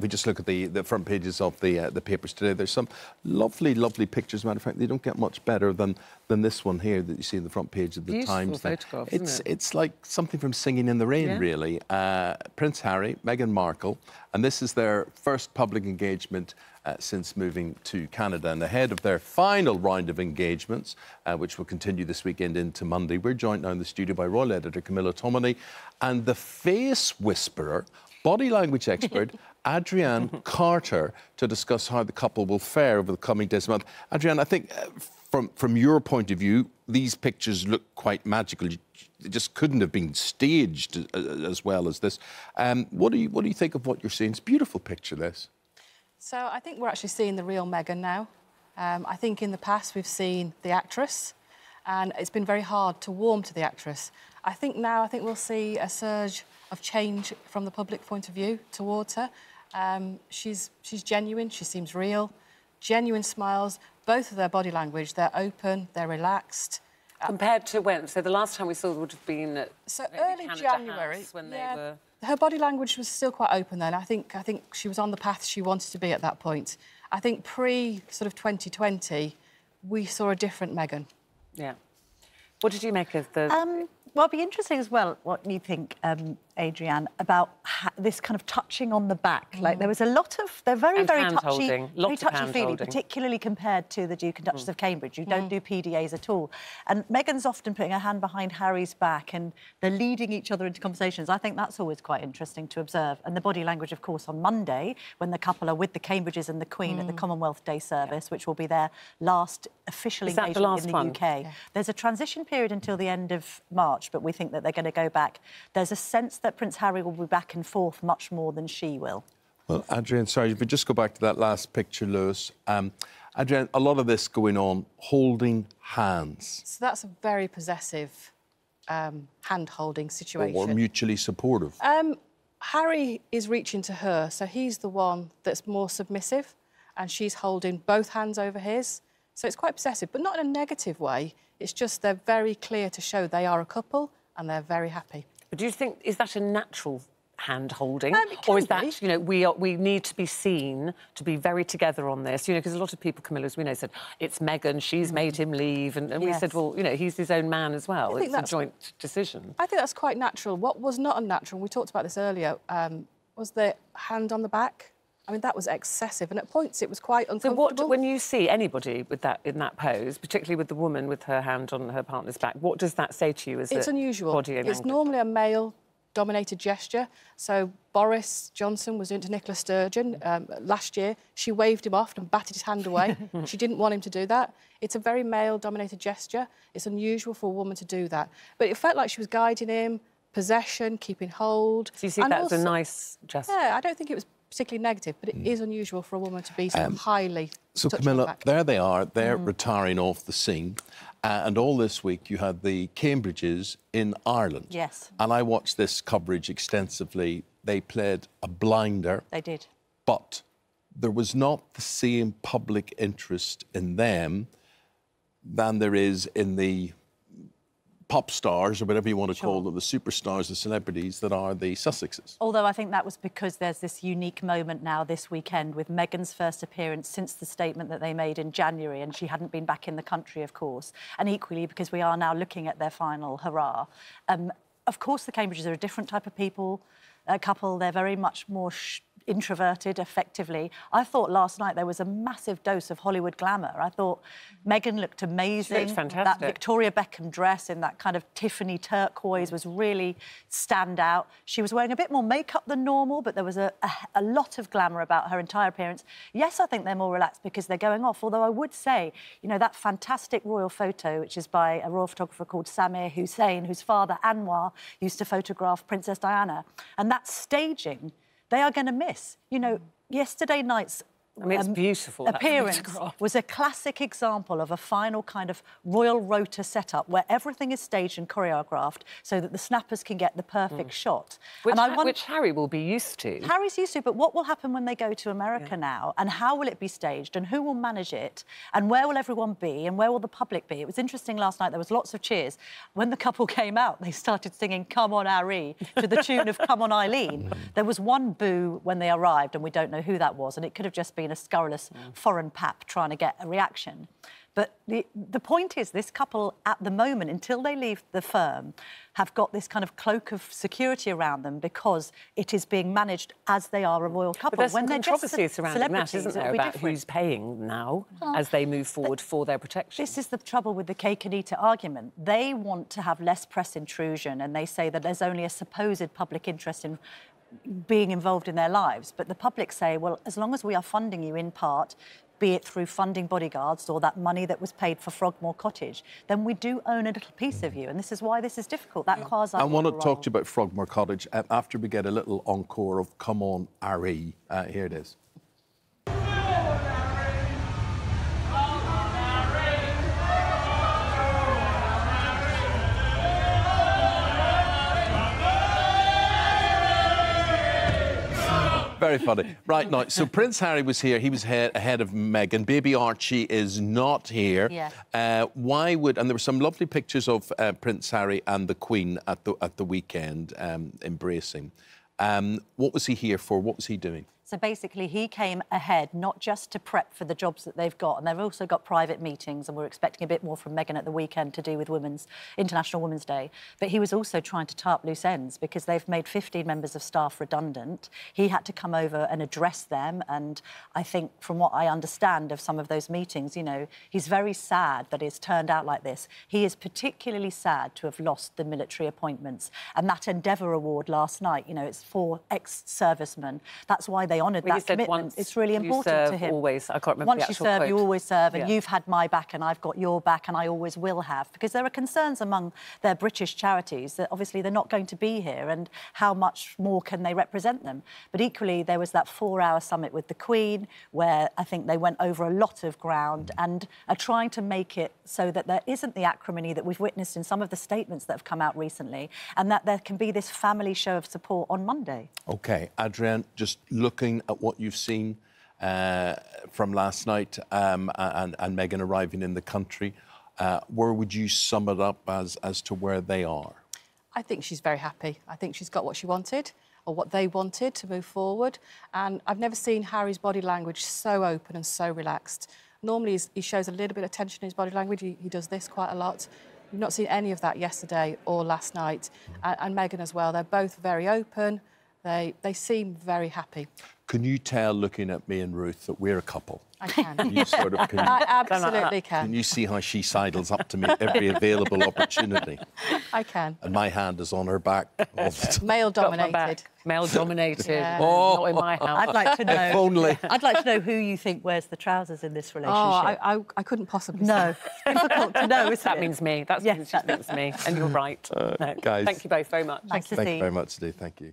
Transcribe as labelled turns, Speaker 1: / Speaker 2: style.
Speaker 1: We just look at the front pages of the papers today. There's some lovely, lovely pictures. As a matter of fact, they don't get much better than this one here that you see in the front page of the Times.
Speaker 2: Photograph, isn't it?
Speaker 1: It's like something from Singing in the Rain, really. Prince Harry, Meghan Markle, and this is their first public engagement since moving to Canada. And ahead of their final round of engagements, which will continue this weekend into Monday, we're joined now in the studio by royal editor Camilla Tominey and the face whisperer, body language expert Adrianne Carter, to discuss how the couple will fare over the coming days and months. Adrianne, I think from your point of view, these pictures look quite magical. They just couldn't have been staged as well as this. What do you think of what you're seeing? It's a beautiful picture, this.
Speaker 3: So I think we're actually seeing the real Meghan now. I think in the past we've seen the actress, and it's been very hard to warm to the actress. I think we'll see a surge of change from the public point of view towards her. She's genuine, she seems real, genuine smiles, both of their body language, they're open, they're relaxed.
Speaker 2: Compared to when? So the last time we saw them would have been at
Speaker 3: early January,
Speaker 2: House when they were...
Speaker 3: Her body language was still quite open then. I think she was on the path she wanted to be at that point. I think pre-sort of 2020, we saw a different Meghan. Yeah.
Speaker 2: What did you make of the...
Speaker 4: Well, it'd be interesting as well what you think, Adrianne, about this kind of touching on the back. Like, there was a lot of... They're very touchy-feely, particularly compared to the Duke and Duchess of Cambridge. You don't do PDAs at all. And Meghan's often putting her hand behind Harry's back and they're leading each other into conversations. I think that's always quite interesting to observe. And the body language, of course, on Monday, when the couple are with the Cambridges and the Queen at the Commonwealth Day service, which will be their last official engagement in the UK. Yeah. There's a transition period until the end of March, but we think that they're going to go back. There's a sense that Prince Harry will be back and forth much more than she will.
Speaker 1: Well, Adrianne, sorry, if we just go back to that last picture, Lewis. Adrianne, a lot of this going on, holding hands.
Speaker 3: So that's a very possessive hand-holding situation.
Speaker 1: Or mutually supportive.
Speaker 3: Harry is reaching to her, so he's the one that's more submissive, and she's holding both hands over his. So it's quite possessive, but not in a negative way. It's just they're very clear to show they are a couple and they're very happy.
Speaker 2: But do you think, is that a natural hand-holding? Or is that, you know, we need to be seen to be very together on this? You know, because a lot of people, Camilla, as we know, said, it's Meghan, she's made him leave. And we said, well, you know, he's his own man as well. It's a joint decision.
Speaker 3: I think that's quite natural. What was not unnatural, and we talked about this earlier, was the hand on the back. I mean, that was excessive, and at points it was quite uncomfortable.
Speaker 2: So when you see anybody with that in that pose, particularly with the woman with her hand on her partner's back, what does that say to you as
Speaker 3: it's unusual.
Speaker 2: Body language?
Speaker 3: It's normally a male-dominated gesture. So Boris Johnson was into Nicola Sturgeon last year. She waved him off and batted his hand away. She didn't want him to do that. It's a very male-dominated gesture. It's unusual for a woman to do that. But it felt like she was guiding him, possession, keeping hold.
Speaker 2: So you see that as a nice gesture?
Speaker 3: Yeah, I don't think it was particularly negative, but it is unusual for a woman to be so highly...
Speaker 1: So, Camilla, there they are. They're retiring off the scene. And all this week you had the Cambridges in Ireland.
Speaker 4: Yes.
Speaker 1: And I watched this coverage extensively. They played a blinder.
Speaker 4: They did.
Speaker 1: But there was not the same public interest in them than there is in the pop stars, or whatever you want to call them, the superstars, the celebrities that are the Sussexes.
Speaker 4: Although I think that was because there's this unique moment now this weekend with Meghan's first appearance since the statement that they made in January, and she hadn't been back in the country, of course, and equally because we are now looking at their final hurrah. Of course, the Cambridges are a different type of couple. They're very much more introverted, effectively. I thought last night there was a massive dose of Hollywood glamour. I thought Meghan looked amazing.
Speaker 2: She looked fantastic.
Speaker 4: That Victoria Beckham dress in that kind of Tiffany turquoise was really stand out. She was wearing a bit more makeup than normal, but there was a lot of glamour about her entire appearance. Yes, I think they're more relaxed because they're going off, although I would say, you know, that fantastic royal photo, which is by a royal photographer called Samir Hussein, whose father, Anwar, used to photograph Princess Diana, and that staging they are going to miss. You know, yesterday night's
Speaker 2: I mean, it's beautiful.
Speaker 4: Appearance was a classic example of a final kind of royal rota setup where everything is staged and choreographed so that the snappers can get the perfect shot.
Speaker 2: Which Harry will be used to.
Speaker 4: Harry's used to, but what will happen when they go to America now, and how will it be staged, and who will manage it, and where will everyone be, and where will the public be? It was interesting last night, there was lots of cheers. When the couple came out, they started singing Come On Harry to the tune of Come On Eileen. There was one boo when they arrived, and we don't know who that was, and it could have just been a scurrilous foreign pap trying to get a reaction. But the point is, this couple, at the moment, until they leave the firm, have got this kind of cloak of security around them because it is being managed as they are a royal couple.
Speaker 2: But there's some controversy surrounding that, isn't there, about who's paying now as they move forward for their protection? This
Speaker 4: is the trouble with the cake and eat it argument. They want to have less press intrusion, and they say that there's only a supposed public interest in being involved in their lives. But the public say, well, as long as we are funding you in part, be it through funding bodyguards or that money that was paid for Frogmore Cottage, then we do own a little piece of you. And this is why this is difficult, that quasi.
Speaker 1: I want to talk to you about Frogmore Cottage after we get a little encore of Come On Harry. Here it is. Very funny. Right now, so Prince Harry was here. He was ahead of Meghan. Baby Archie is not here.
Speaker 4: Yeah.
Speaker 1: Why would... And there were some lovely pictures of Prince Harry and the Queen at the weekend embracing. What was he here for? What was he doing?
Speaker 4: So basically, he came ahead, not just to prep for the jobs that they've got, and they've also got private meetings, and we're expecting a bit more from Meghan at the weekend to do with International Women's Day. But he was also trying to tie up loose ends because they've made 15 members of staff redundant. He had to come over and address them, and I think, from what I understand of some of those meetings, you know, he's very sad that it's turned out like this. He is particularly sad to have lost the military appointments, and that Endeavour Award last night, you know, it's for ex-servicemen. That's why they honoured that commitment. It's really important to him.
Speaker 2: Always, I can't remember
Speaker 4: once
Speaker 2: the
Speaker 4: you
Speaker 2: actual
Speaker 4: serve,
Speaker 2: quote.
Speaker 4: you always serve, and you've had my back, and I've got your back, and I always will have. Because there are concerns among their British charities that obviously they're not going to be here, and how much more can they represent them? But equally, there was that 4-hour summit with the Queen, where I think they went over a lot of ground and are trying to make it so that there isn't the acrimony that we've witnessed in some of the statements that have come out recently, and that there can be this family show of support on Monday.
Speaker 1: OK, Adrianne, just looking at what you've seen from last night and Meghan arriving in the country, where would you sum it up as to where they are?
Speaker 3: I think she's very happy. I think she's got what she wanted, or what they wanted, to move forward. And I've never seen Harry's body language so open and so relaxed. Normally, he shows a little bit of tension in his body language. He does this quite a lot. We've not seen any of that yesterday or last night. And Meghan as well. They're both very open. They seem very happy.
Speaker 1: Can you tell, looking at me and Ruth, that we're a couple?
Speaker 3: I can.
Speaker 1: I
Speaker 3: absolutely can.
Speaker 1: Can you see how she sidles up to me at every available opportunity?
Speaker 3: I can.
Speaker 1: And my hand is on her back all the time.
Speaker 3: Male-dominated.
Speaker 2: Male-dominated.
Speaker 3: Yeah.
Speaker 2: Oh. Not in my house.
Speaker 4: I'd like to know.
Speaker 1: If only.
Speaker 4: I'd like to know who you think wears the trousers in this relationship.
Speaker 3: Oh, I couldn't possibly
Speaker 4: No.
Speaker 3: say.
Speaker 4: It's difficult to know, isn't it?
Speaker 2: That means me. That means me. And you're right.
Speaker 1: Guys.
Speaker 2: Thank you both very much.
Speaker 4: Nice to see you.
Speaker 1: Thank you very much, Steve. Thank you.